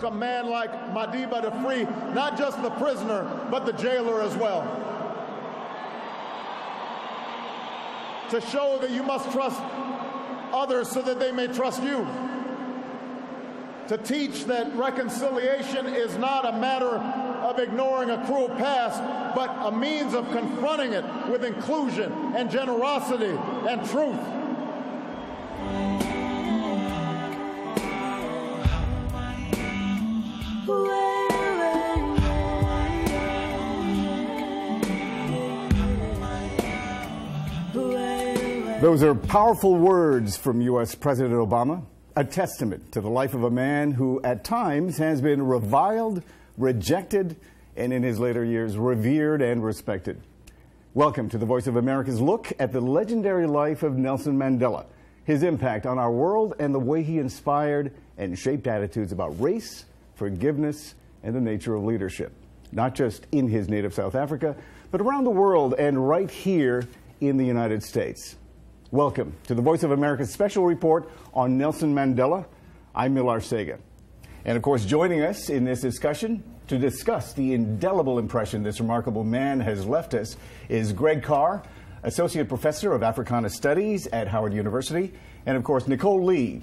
a man like Madiba to free not just the prisoner, but the jailer as well. To show that you must trust others so that they may trust you. To teach that reconciliation is not a matter of ignoring a cruel past, but a means of confronting it with inclusion and generosity and truth. Those are powerful words from U.S. President Obama, a testament to the life of a man who at times has been reviled, rejected, and in his later years revered and respected. Welcome to the Voice of America's look at the legendary life of Nelson Mandela, his impact on our world, and the way he inspired and shaped attitudes about race, forgiveness, and the nature of leadership, not just in his native South Africa, but around the world and right here in the United States. Welcome to the Voice of America's special report on Nelson Mandela. I'm Millar Sega. And of course, joining us in this discussion to discuss the indelible impression this remarkable man has left us is Greg Carr, Associate Professor of Africana Studies at Howard University, and of course, Nicole Lee,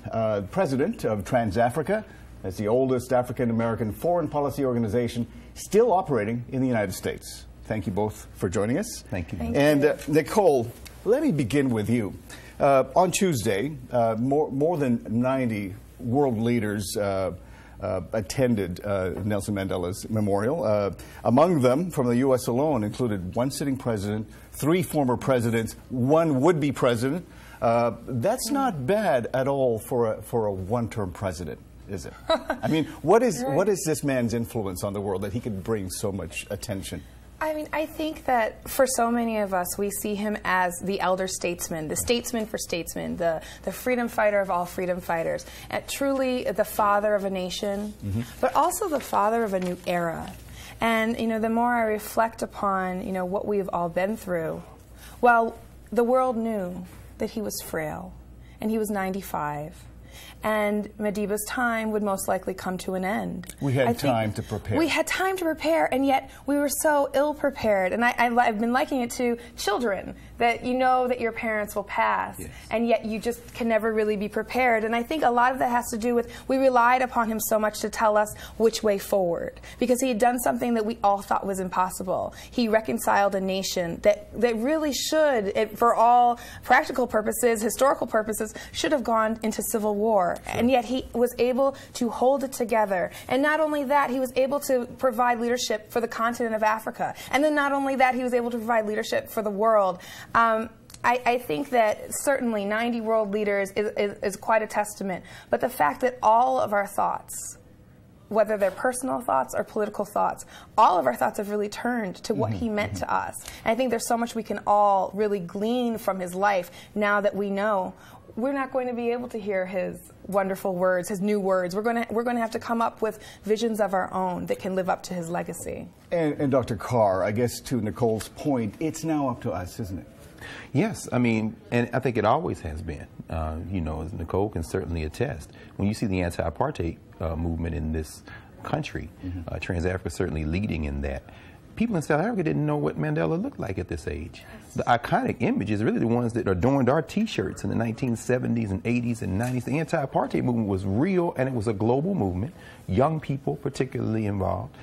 President of Trans-Africa. That's the oldest African-American foreign policy organization still operating in the United States. Thank you both for joining us. Thank you. And Nicole, let me begin with you. On Tuesday, more than 90 world leaders attended Nelson Mandela's memorial. Among them, from the U.S. alone, included one sitting president, 3 former presidents, 1 would-be president. That's not bad at all for a one-term president, is it? I mean, what is this man's influence on the world that he could bring so much attention? I mean, I think that for so many of us, we see him as the elder statesman, the statesman for statesmen, the freedom fighter of all freedom fighters, and truly the father of a nation, but also the father of a new era. And, you know, the more I reflect upon, you know, what we've all been through, well, the world knew that he was frail, and he was 95. And Madiba's time would most likely come to an end. We had time to prepare. We had time to prepare, and yet we were so ill-prepared. And I've been likening it to children, that you know that your parents will pass, yes, and yet you just can never really be prepared. And I think a lot of that has to do with we relied upon him so much to tell us which way forward, because he had done something that we all thought was impossible. He reconciled a nation that really should, for all practical purposes, historical purposes, should have gone into civil war. Sure. And yet he was able to hold it together. And not only that, he was able to provide leadership for the continent of Africa. And then not only that, he was able to provide leadership for the world. I think that certainly 90 world leaders is quite a testament. But the fact that all of our thoughts, whether they're personal thoughts or political thoughts, all of our thoughts have really turned to what he meant to us. And I think there's so much we can all really glean from his life now that we know we're not going to be able to hear his wonderful words, his new words. We're going to have to come up with visions of our own that can live up to his legacy. And Dr. Carr, I guess to Nicole's point, it's now up to us, isn't it? Yes, I mean, and I think it always has been. You know, as Nicole can certainly attest, when you see the anti-apartheid movement in this country, Trans-Africa certainly leading in that. People in South Africa didn't know what Mandela looked like at this age. The iconic images, really the ones that adorned our T-shirts in the 1970s and 80s and 90s. The anti-apartheid movement was real, and it was a global movement. Young people particularly involved.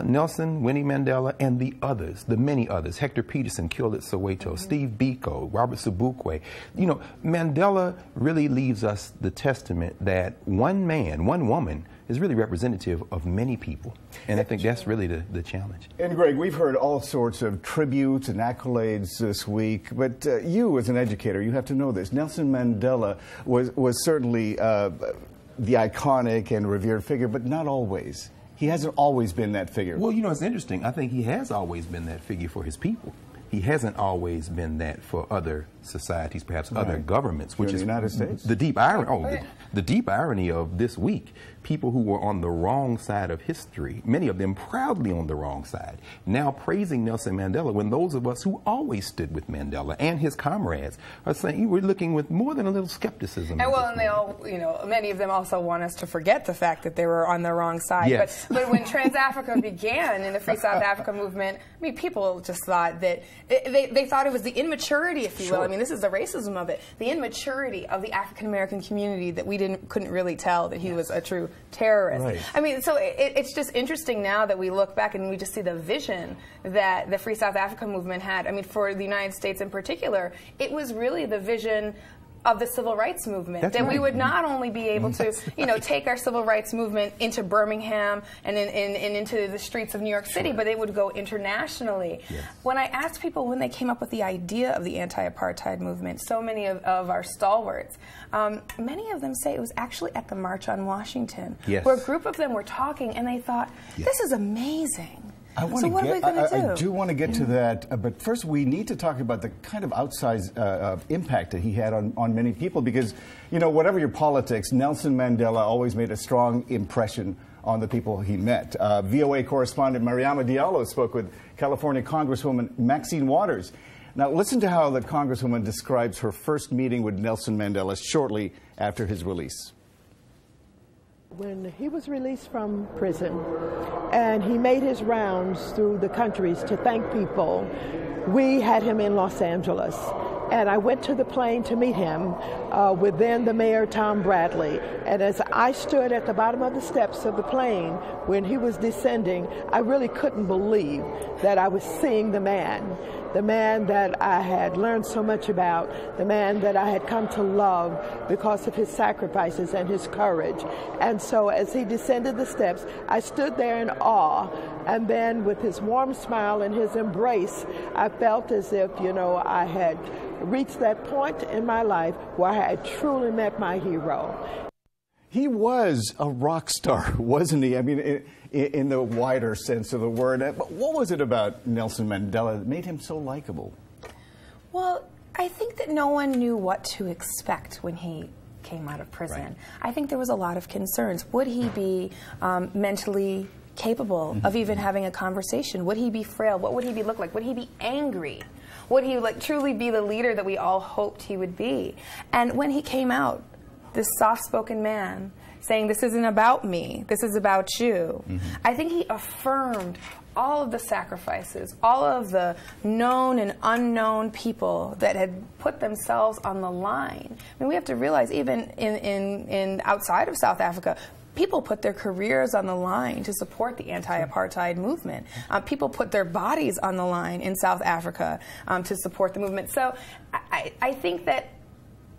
Nelson, Winnie Mandela, and the others, the many others. Hector Peterson killed at Soweto. Steve Biko, Robert Sobukwe. You know, Mandela really leaves us the testament that one man, one woman, is really representative of many people. And I think that's really the challenge. And Greg, we've heard all sorts of tributes and accolades this week, but you as an educator, you have to know this. Nelson Mandela was certainly the iconic and revered figure, but not always. He hasn't always been that figure. Well, you know, it's interesting. I think he has always been that figure for his people. he hasn't always been that for other societies, perhaps other governments, which in is the United States. The deep irony. The deep irony of this week: people who were on the wrong side of history, many of them proudly on the wrong side, now praising Nelson Mandela, when those of us who always stood with Mandela and his comrades are saying we're looking with more than a little skepticism. And well, and they all, you know, many of them also want us to forget the fact that they were on the wrong side. Yes. But when Trans-Africa began in the Free South Africa movement, I mean, people just thought that they thought it was the immaturity, if you will. I mean, this is the racism of it, the immaturity of the African American community that we couldn't really tell that he was a true terrorist. Right. I mean, so it's just interesting now that we look back and we just see the vision that the Free South Africa movement had. I mean, for the United States in particular, it was really the vision of the civil rights movement. That's that right. we would not only be able to, you know, take our civil rights movement into Birmingham and into the streets of New York City, but it would go internationally. Yes. When I asked people when they came up with the idea of the anti-apartheid movement, so many of our stalwarts, many of them say it was actually at the March on Washington, where a group of them were talking and they thought, this is amazing. So what are we going to do? I do want to get to that, but first we need to talk about the kind of outsized impact that he had on many people, because, you know, whatever your politics, Nelson Mandela always made a strong impression on the people he met. VOA correspondent Mariama Diallo spoke with California Congresswoman Maxine Waters. Now listen to how the Congresswoman describes her first meeting with Nelson Mandela shortly after his release. When he was released from prison and he made his rounds through the countries to thank people, we had him in Los Angeles. And I went to the plane to meet him with then the mayor, Tom Bradley. And as I stood at the bottom of the steps of the plane when he was descending, I really couldn't believe that I was seeing the man that I had learned so much about, the man that I had come to love because of his sacrifices and his courage. And so as he descended the steps, I stood there in awe. And then with his warm smile and his embrace, I felt as if, you know, I had reached that point in my life where I had truly met my hero. He was a rock star, wasn't he? I mean, in the wider sense of the word. But what was it about Nelson Mandela that made him so likable? Well, I think that no one knew what to expect when he came out of prison. Right. I think there was a lot of concerns. Would he be mentally capable of even having a conversation? Would he be frail? What would he look like? Would he be angry? Would he truly be the leader that we all hoped he would be? And when he came out, this soft-spoken man saying, this isn't about me, this is about you, I think he affirmed all of the sacrifices, all of the known and unknown people that had put themselves on the line. I mean, we have to realize, even in outside of South Africa, people put their careers on the line to support the anti-apartheid movement. People put their bodies on the line in South Africa to support the movement. So I think that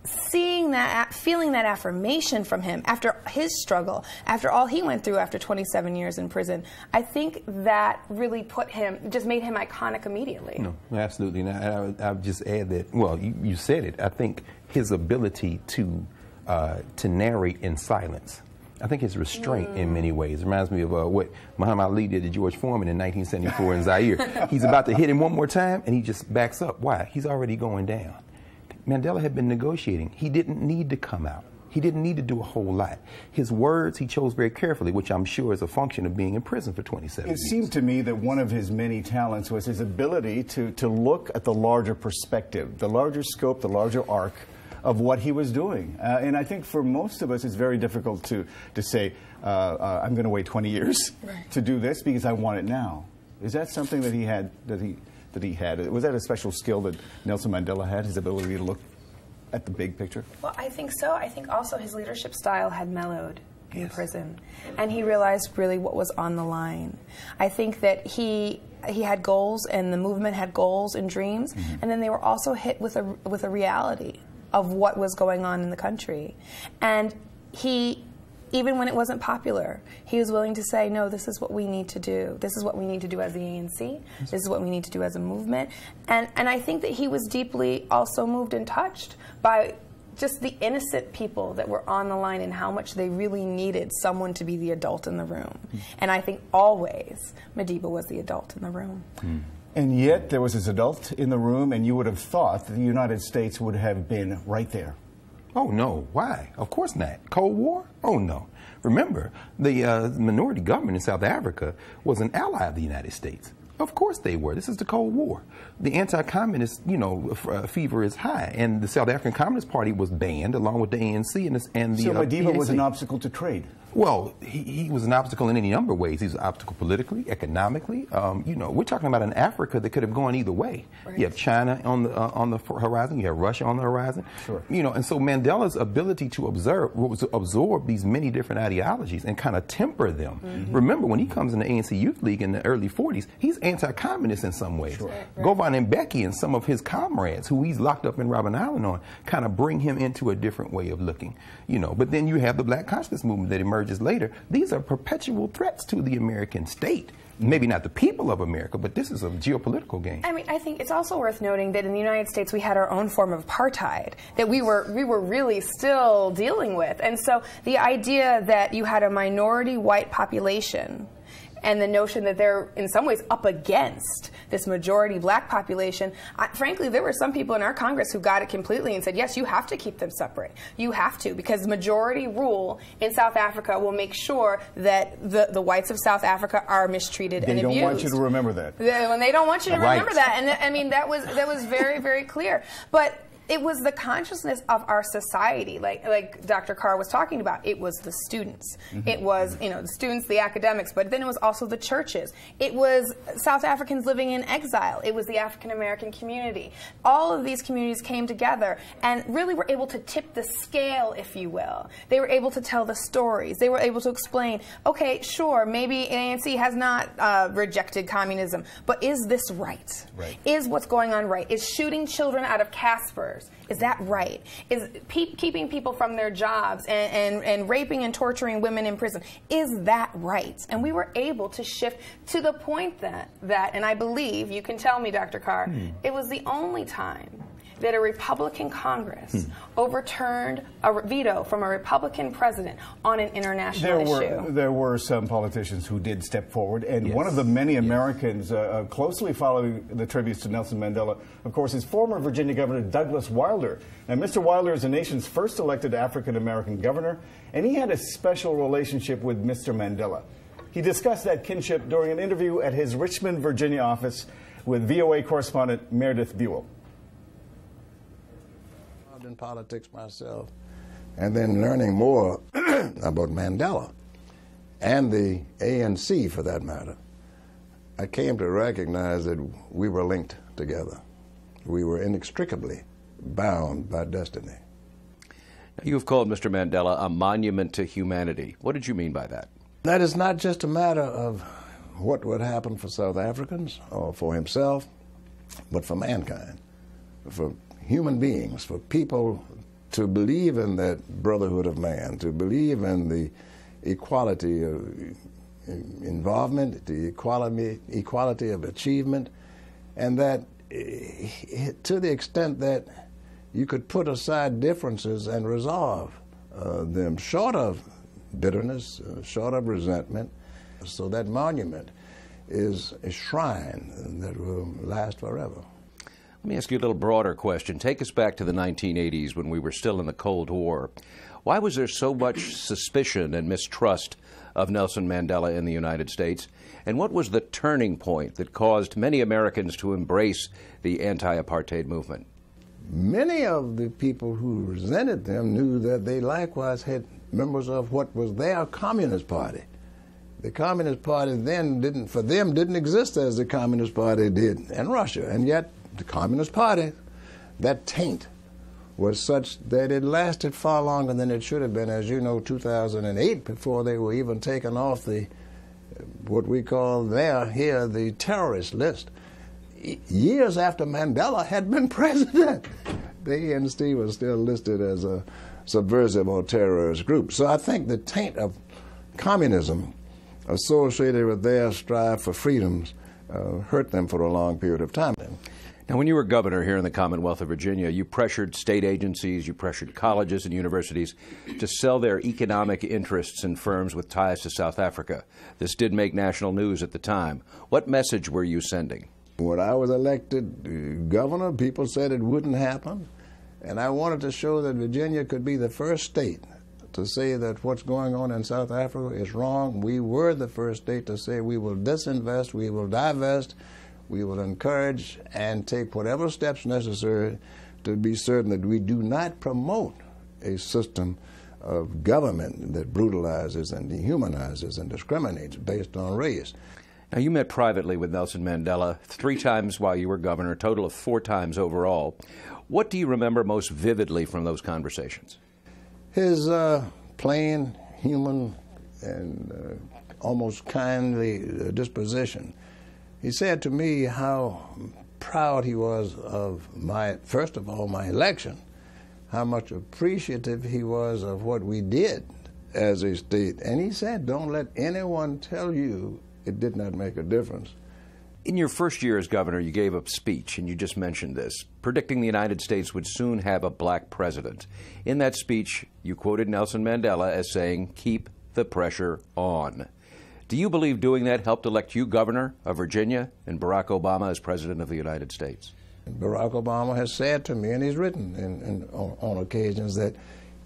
seeing that, feeling that affirmation from him after his struggle, after all he went through after 27 years in prison, I think that really just made him iconic immediately. No, absolutely. And I'll just add that, well, you said it. I think his ability to narrate in silence, I think his restraint in many ways reminds me of what Muhammad Ali did to George Foreman in 1974 in Zaire. He's about to hit him one more time, and he just backs up. Why? He's already going down. Mandela had been negotiating. He didn't need to come out. He didn't need to do a whole lot. His words he chose very carefully, which I'm sure is a function of being in prison for 27 years. It seemed to me that one of his many talents was his ability to look at the larger perspective, the larger scope, the larger arc of what he was doing. And I think for most of us it's very difficult to say, I'm going to wait 20 years to do this because I want it now. Is that something that he had, that he had? Was that a special skill that Nelson Mandela had, his ability to look at the big picture? Well, I think so. I think also his leadership style had mellowed in prison, and he realized really what was on the line. I think that he had goals, and the movement had goals and dreams, and then they were also hit with a reality of what was going on in the country. And he, even when it wasn't popular, he was willing to say, no, this is what we need to do. This is what we need to do as the ANC. This is what we need to do as a movement. And I think that he was deeply also moved and touched by just the innocent people that were on the line and how much they really needed someone to be the adult in the room. And I think always Madiba was the adult in the room. And yet there was this adult in the room, and you would have thought that the United States would have been right there. Oh, no. Why? Of course not. Cold War? Oh, no. Remember, the minority government in South Africa was an ally of the United States. Of course they were. This is the Cold War. The anti-communist, fever is high, and the South African Communist Party was banned along with the ANC and the So Madiba PAC. was an obstacle to trade. Well, he was an obstacle in any number of ways. He's an obstacle politically, economically. We're talking about an Africa that could have gone either way. Right. You have China on the horizon. You have Russia on the horizon. Sure. And so Mandela's ability to absorb these many different ideologies and kind of temper them. Mm-hmm. Remember, when he comes in the ANC Youth League in the early 40s, he's anti-communist in some ways. Sure. Right. Govan and Mbeki and some of his comrades, who he's locked up in Robben Island on, kind of bring him into a different way of looking. But then you have the Black Consciousness movement that emerges later. These are perpetual threats to the American state. Maybe not the people of America, but this is a geopolitical game. I mean, I think it's also worth noting that in the United States we had our own form of apartheid that we were really still dealing with. And so the idea that you had a minority white population and the notion that they're in some ways up against this majority black population, frankly, there were some people in our Congress who got it completely and said, yes, you have to keep them separate. You have to, because majority rule in South Africa will make sure that the whites of South Africa are mistreated and abused. They don't want you to remember that. When they don't want you to remember that. And I mean, that was very, very clear. But it was the consciousness of our society, like Dr. Carr was talking about. It was the students. Mm-hmm. It was, the students, the academics, but then it was also the churches. It was South Africans living in exile. It was the African American community. All of these communities came together and really were able to tip the scale, if you will. They were able to tell the stories. They were able to explain, okay, sure, maybe ANC has not rejected communism, but is this right? Right. Is what's going on right? Is shooting children out of Casper? Is that right? Is keeping people from their jobs and raping and torturing women in prison, is that right? And we were able to shift to the point that and I believe, you can tell me, Dr. Carr, it was the only time that a Republican Congress overturned a veto from a Republican president on an international issue. There were some politicians who did step forward, and one of the many Americans closely following the tributes to Nelson Mandela, of course, is former Virginia Governor Douglas Wilder. Now, Mr. Wilder is the nation's first elected African-American governor, and he had a special relationship with Mr. Mandela. He discussed that kinship during an interview at his Richmond, Virginia office with VOA correspondent Meredith Buell. In politics myself, and then learning more about Mandela and the ANC for that matter, I came to recognize that we were linked together. We were inextricably bound by destiny. You've called Mr. Mandela a monument to humanity. What did you mean by that? That is not just a matter of what would happen for South Africans or for himself, but for mankind, for human beings, for people to believe in that brotherhood of man, to believe in the equality of involvement, the equality of achievement, and that to the extent that you could put aside differences and resolve them, short of bitterness, short of resentment. So that monument is a shrine that will last forever. Let me ask you a little broader question. Take us back to the 1980s when we were still in the Cold War. Why was there so much suspicion and mistrust of Nelson Mandela in the United States? And what was the turning point that caused many Americans to embrace the anti-apartheid movement? Many of the people who resented them knew that they likewise had members of what was their Communist Party. The Communist Party then didn't exist as the Communist Party did in Russia, and yet the Communist Party, that taint was such that it lasted far longer than it should have been, as you know, 2008, before they were even taken off the, what we call here, the terrorist list. Years after Mandela had been president, the ANC was still listed as a subversive or terrorist group. So I think the taint of communism associated with their strive for freedoms hurt them for a long period of time. Now, when you were governor here in the Commonwealth of Virginia, you pressured state agencies, you pressured colleges and universities to sell their economic interests in firms with ties to South Africa. This did make national news at the time. What message were you sending? When I was elected governor, people said it wouldn't happen, and I wanted to show that Virginia could be the first state to say that what's going on in South Africa is wrong. We were the first state to say we will disinvest, we will divest, we will encourage and take whatever steps necessary to be certain that we do not promote a system of government that brutalizes and dehumanizes and discriminates based on race. Now, you met privately with Nelson Mandela 3 times while you were governor, a total of 4 times overall. What do you remember most vividly from those conversations? His plain, human, and almost kindly disposition. He said to me how proud he was of first of all, my election, how much appreciative he was of what we did as a state. And he said, don't let anyone tell you it did not make a difference. In your first year as governor, you gave a speech, and you just mentioned this, predicting the United States would soon have a black president. In that speech, you quoted Nelson Mandela as saying, keep the pressure on. Do you believe doing that helped elect you governor of Virginia and Barack Obama as president of the United States? Barack Obama has said to me, and he's written on occasions, that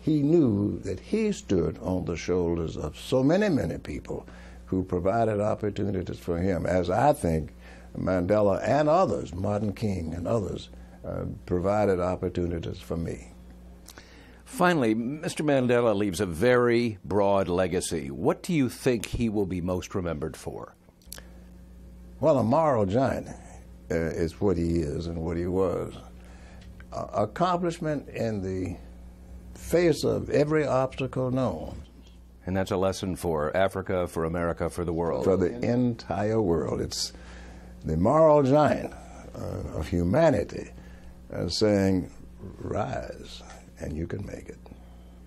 he knew that he stood on the shoulders of so many, many people who provided opportunities for him, as I think Mandela and others, Martin King and others, provided opportunities for me. Finally, Mr. Mandela leaves a very broad legacy. What do you think he will be most remembered for? Well, a moral giant is what he is and what he was. Accomplishment in the face of every obstacle known. And that's a lesson for Africa, for America, for the world. For the entire world. It's the moral giant of humanity saying, rise, and you can make it.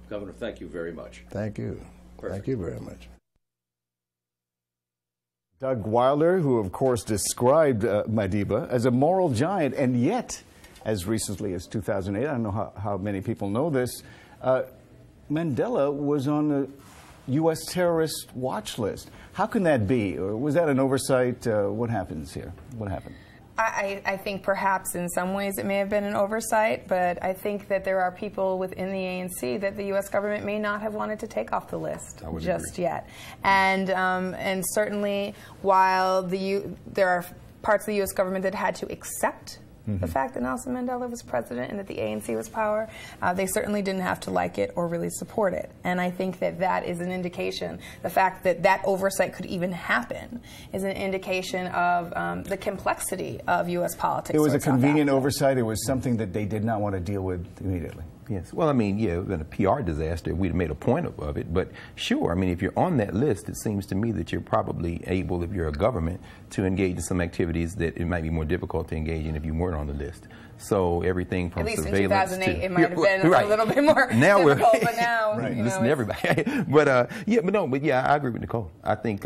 Governor, thank you very much. Thank you. Perfect. Thank you very much. Doug Wilder, who of course described Madiba as a moral giant, and yet, as recently as 2008, I don't know how many people know this, Mandela was on the U.S. terrorist watch list. How can that be? Or was that an oversight? What happens here? What happened? I think perhaps in some ways it may have been an oversight, but I think that there are people within the ANC that the U.S. government may not have wanted to take off the list just yet. And certainly while there are parts of the U.S. government that had to accept the fact that Nelson Mandela was president and that the ANC was power, they certainly didn't have to like it or really support it. And I think that that is an indication, the fact that that oversight could even happen is an indication of the complexity of U.S. politics. It was a convenient oversight. It was something that they did not want to deal with immediately. Yes. Well, I mean, yeah, it would have been a PR disaster. We'd have made a point of it. But sure, I mean, if you're on that list, it seems to me that you're probably able, if you're a government, to engage in some activities that it might be more difficult to engage in if you weren't on the list. So everything from surveillance to... At least in 2008, it might have been a little bit more difficult, but now... Right, listen to everybody. But yeah, I agree with Nicole. I think...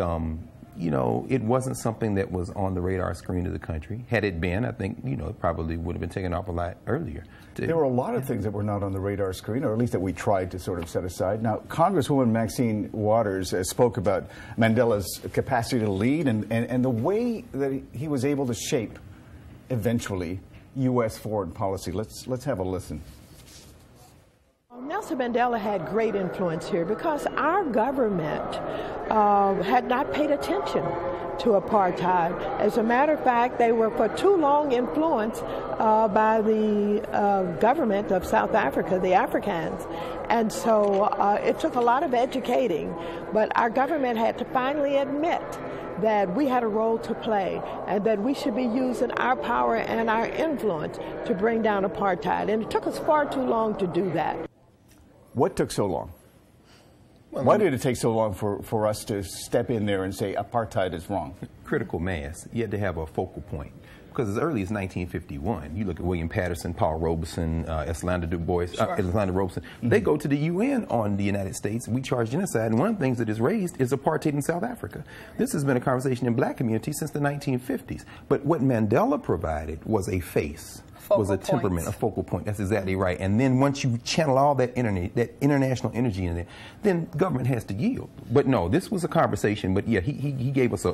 you know, it wasn't something that was on the radar screen of the country. Had it been, I think, you know, it probably would have been taken off a lot earlier. There were a lot of things that were not on the radar screen, or at least that we tried to sort of set aside. Now, Congresswoman Maxine Waters spoke about Mandela's capacity to lead and the way that he was able to shape, eventually, U.S. foreign policy. Let's have a listen. Nelson Mandela had great influence here because our government had not paid attention to apartheid. As a matter of fact, they were for too long influenced by the government of South Africa, the Africans. And so it took a lot of educating, but our government had to finally admit that we had a role to play and that we should be using our power and our influence to bring down apartheid. And it took us far too long to do that. What took so long? Well, why did it take so long for us to step in there and say apartheid is wrong? Critical mass. You had to have a focal point. Because as early as 1951, you look at William Patterson, Paul Robeson, Islanda Du Bois, Islanda Robeson, they go to the UN on the United States. We charge genocide, and one of the things that is raised is apartheid in South Africa. This has been a conversation in black communities since the 1950s. But what Mandela provided was a face was a temperament, a focal point. That's exactly right. And then once you channel all that international energy in there, then government has to yield. But no, this was a conversation. But yeah, he gave us a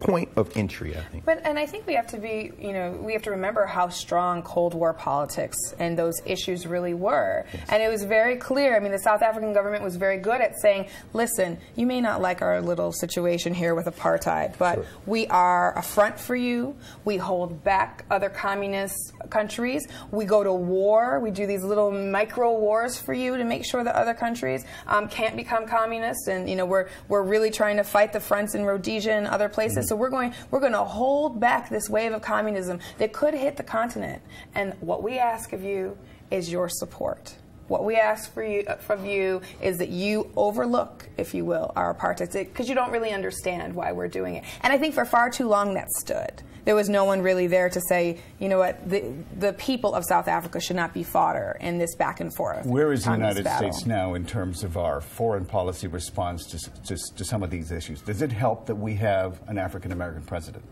point of entry, I think. And I think we have to be, we have to remember how strong Cold War politics and those issues really were. Yes. And it was very clear. I mean, the South African government was very good at saying, listen, you may not like our little situation here with apartheid, but sure, we are a front for you. We hold back other communist countries. We go to war. We do these little micro wars for you to make sure that other countries can't become communist. And we're really trying to fight the fronts in Rhodesia and other places. Mm-hmm. So we're going to hold back this wave of communism that could hit the continent. And what we ask of you is your support. What we ask from you is that you overlook, if you will, our apartheid, because you don't really understand why we're doing it. And I think for far too long that stood. There was no one really there to say, you know what, the people of South Africa should not be fodder in this back and forth. Where is the United States now in terms of our foreign policy response to some of these issues? Does it help that we have an African-American president?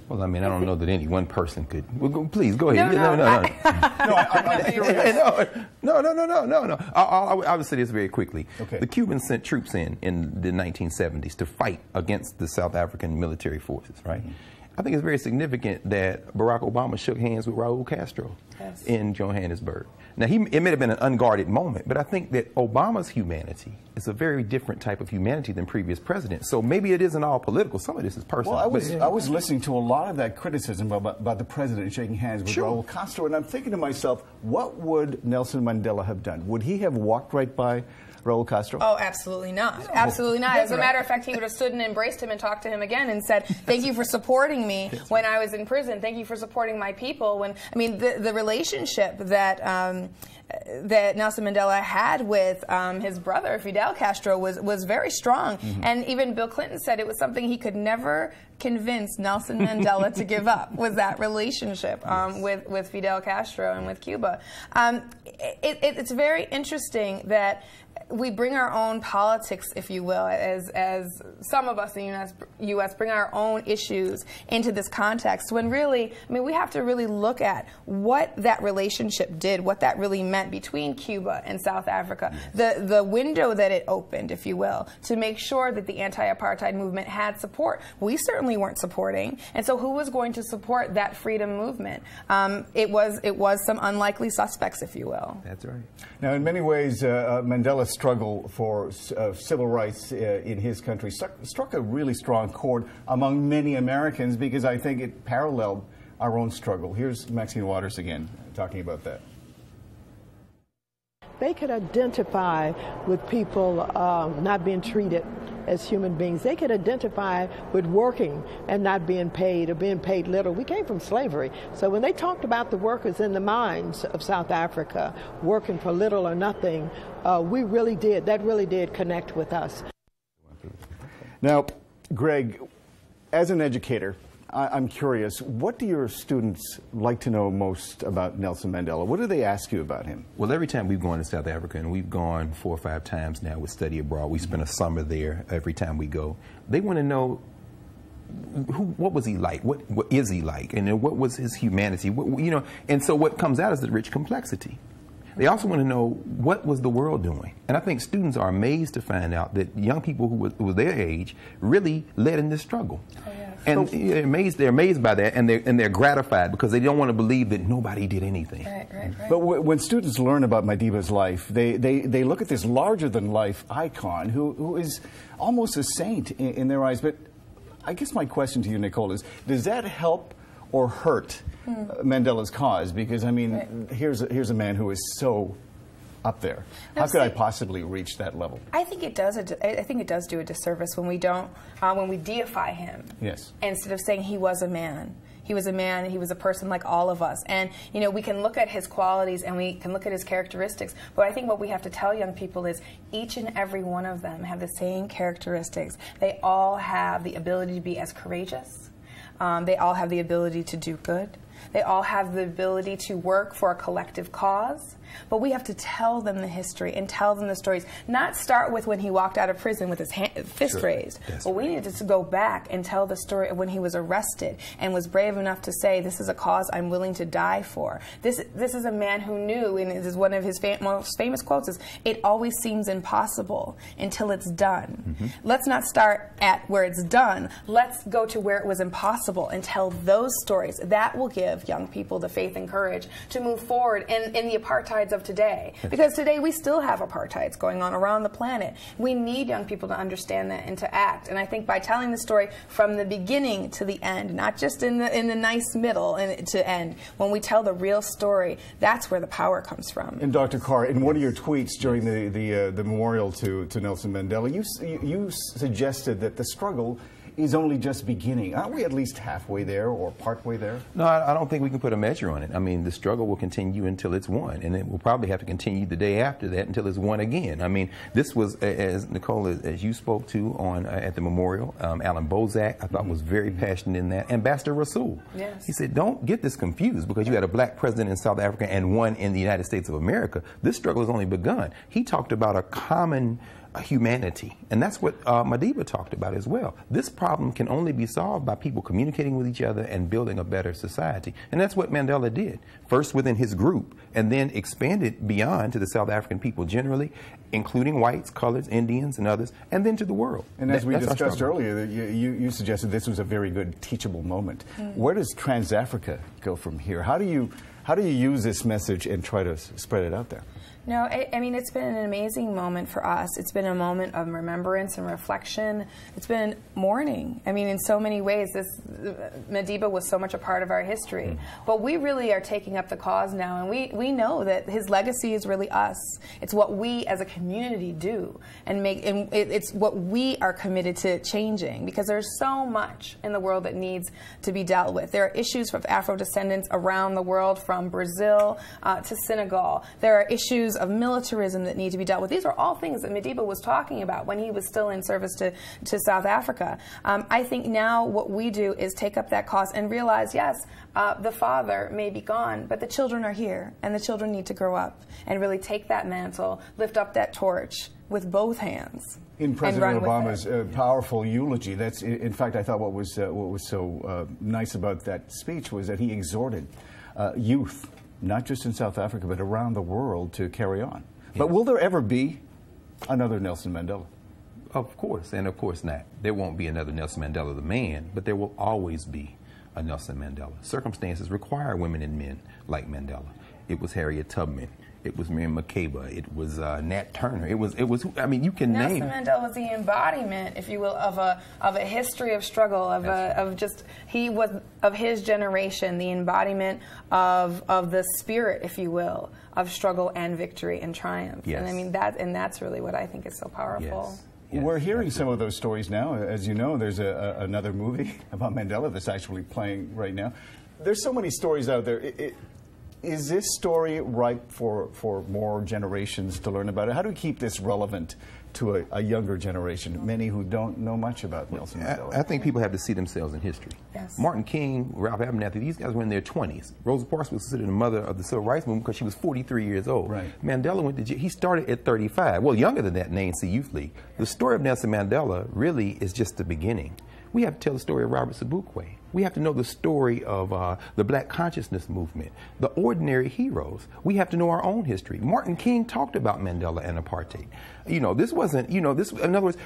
Well, I mean, I don't know that any one person could. Well, please, go ahead. No. No. I would say this very quickly. Okay. The Cubans sent troops in the 1970s to fight against the South African military forces, right? Mm-hmm. I think it's very significant that Barack Obama shook hands with Raul Castro in Johannesburg. Now, it may have been an unguarded moment, but I think that Obama's humanity is a very different type of humanity than previous presidents. So maybe it isn't all political. Some of this is personal. Well, I was listening to a lot of that criticism about the president shaking hands with Raul Castro, and I'm thinking to myself, what would Nelson Mandela have done? Would he have walked right by Raul Castro? Oh, absolutely not. Absolutely not. As a matter of fact, he would have stood and embraced him and talked to him again and said, thank you for supporting me when I was in prison. Thank you for supporting my people. I mean, the relationship that Nelson Mandela had with his brother, Fidel Castro, was very strong. Mm-hmm. And even Bill Clinton said it was something he could never convince Nelson Mandela to give up, was that relationship with Fidel Castro and with Cuba. It's very interesting that we bring our own politics, if you will, as some of us in the U.S. bring our own issues into this context, when really, I mean, we have to really look at what that relationship did, what that really meant between Cuba and South Africa, the window that it opened, if you will, to make sure that the anti-apartheid movement had support. We certainly weren't supporting, and so who was going to support that freedom movement? It was some unlikely suspects, if you will. That's right. Now, in many ways, Mandela's struggle for civil rights in his country struck a really strong chord among many Americans, because I think it paralleled our own struggle. Here's Maxine Waters again talking about that. They could identify with people not being treated as human beings. They could identify with working and not being paid, or being paid little. We came from slavery. So when they talked about the workers in the mines of South Africa working for little or nothing, that really did connect with us. Now, Greg, as an educator, I'm curious, what do your students like to know most about Nelson Mandela? What do they ask you about him? Well, every time we've gone to South Africa, and we've gone 4 or 5 times now with Study Abroad, we spend a summer there every time we go. They want to know, what was he like? What is he like? And what was his humanity? And so what comes out is the rich complexity. They also want to know, what was the world doing? And I think students are amazed to find out that young people who were their age really led in this struggle. Oh, yeah. And they're amazed by that, and they're gratified, because they don't want to believe that nobody did anything. Right. But when students learn about Madiba's life, they look at this larger-than-life icon who is almost a saint in their eyes. But I guess my question to you, Nicole, is, does that help or hurt Mandela's cause? Because, I mean, here's a man who is so up there. How could I possibly reach that level? I think it does. I think it does do a disservice when we don't, when we deify him. Yes. Instead of saying he was a man. He was a man, and he was a person like all of us. And, we can look at his qualities and we can look at his characteristics, but I think what we have to tell young people is each and every one of them have the same characteristics. They all have the ability to be as courageous. They all have the ability to do good. They all have the ability to work for a collective cause. But we have to tell them the history and tell them the stories. Not start with when he walked out of prison with his fist raised. But we need to go back and tell the story of when he was arrested and was brave enough to say, this is a cause I'm willing to die for. This is a man who knew, and this is one of his most famous quotes, is, it always seems impossible until it's done. Let's not start at where it's done. Let's go to where it was impossible and tell those stories. That will give young people the faith and courage to move forward in the apartheid of today. Because today we still have apartheids going on around the planet. We need young people to understand that and to act. And I think by telling the story from the beginning to the end, not just in the nice middle and to end, when we tell the real story, that's where the power comes from. And Dr. Carr, in one of your tweets during the memorial to Nelson Mandela, you suggested that the struggle is only just beginning. Aren't we at least halfway there or partway there? No, I don't think we can put a measure on it. I mean, the struggle will continue until it's won, and it will probably have to continue the day after that until it's won again. I mean, this was, as Nicole, as you spoke to on at the memorial, Alan Bozak, I thought was very passionate in that. Ambassador Rasul, he said, don't get this confused because you had a black president in South Africa and one in the United States of America. This struggle has only begun. He talked about a common humanity, and that's what Madiba talked about as well. This problem can only be solved by people communicating with each other and building a better society, and that's what Mandela did, first within his group and then expanded beyond to the South African people generally, including whites, coloreds, Indians, and others, and then to the world. And as we discussed earlier, you suggested this was a very good teachable moment. Where does Trans-Africa go from here? How do you use this message and try to spread it out there? No, I mean, it's been an amazing moment for us. It's been a moment of remembrance and reflection. It's been mourning. I mean, in so many ways, Madiba was so much a part of our history. But we really are taking up the cause now, and we know that his legacy is really us. It's what we as a community do, and it's what we are committed to changing, because there's so much in the world that needs to be dealt with. There are issues of Afro-descendants around the world, from Brazil to Senegal. There are issues of militarism that need to be dealt with. These are all things that Madiba was talking about when he was still in service to South Africa. I think now what we do is take up that cause and realize, yes, the father may be gone, but the children are here, and the children need to grow up and really take that mantle, lift up that torch with both hands. In President Obama's powerful eulogy, that's, in fact, I thought what was so nice about that speech was that he exhorted youth, not just in South Africa, but around the world, to carry on. Yes. But will there ever be another Nelson Mandela? Of course, and of course not. There won't be another Nelson Mandela the man, but there will always be a Nelson Mandela. Circumstances require women and men like Mandela. It was Harriet Tubman. It was Miriam Makeba. It was Nat Turner. It was. I mean, you can name. Nelson Mandela was the embodiment, if you will, of a history of struggle, he was of his generation, the embodiment of the spirit, if you will, of struggle and victory and triumph. Yes. And I mean that's really what I think is so powerful. Yes. Yes, we're hearing some of those stories now. As you know, there's another movie about Mandela that's actually playing right now. There's so many stories out there. Is this story ripe for more generations to learn about it? How do we keep this relevant to a younger generation, many who don't know much about Nelson Mandela? I think people have to see themselves in history. Yes. Martin King, Ralph Abernathy, these guys were in their 20s. Rosa Parks was considered the mother of the Civil Rights Movement because she was 43 years old. Right. Mandela went to jail. He started at 35. Well, younger than that in the ANC Youth League. The story of Nelson Mandela really is just the beginning. We have to tell the story of Robert Sobukwe. We have to know the story of the Black Consciousness Movement, the ordinary heroes. We have to know our own history. Martin King talked about Mandela and apartheid. You know, this wasn't, you know, this, in other words,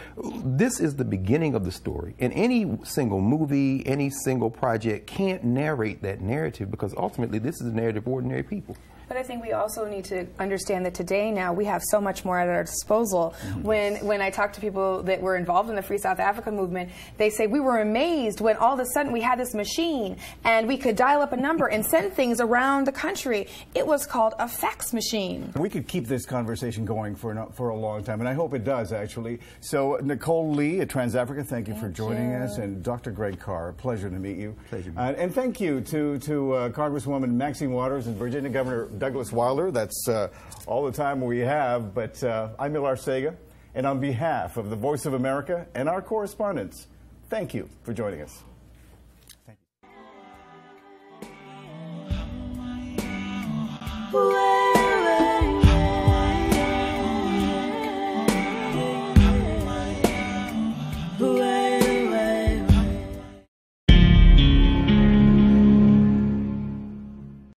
this is the beginning of the story. And any single movie, any single project can't narrate that narrative, because ultimately this is the narrative of ordinary people. But I think we also need to understand that today now we have so much more at our disposal. When I talk to people that were involved in the Free South Africa movement, they say we were amazed when all of a sudden we had this machine and we could dial up a number and send things around the country. It was called a fax machine. We could keep this conversation going for a long time, and I hope it does, actually. So, Nicole Lee at Trans-Africa, thank you for joining us, and Dr. Greg Carr, pleasure to meet you. Pleasure. And thank you to Congresswoman Maxine Waters and Virginia Governor Douglas Wilder. That's all the time we have, but I'm Millar Sega, and on behalf of the Voice of America and our correspondents, thank you for joining us. Thank you. Where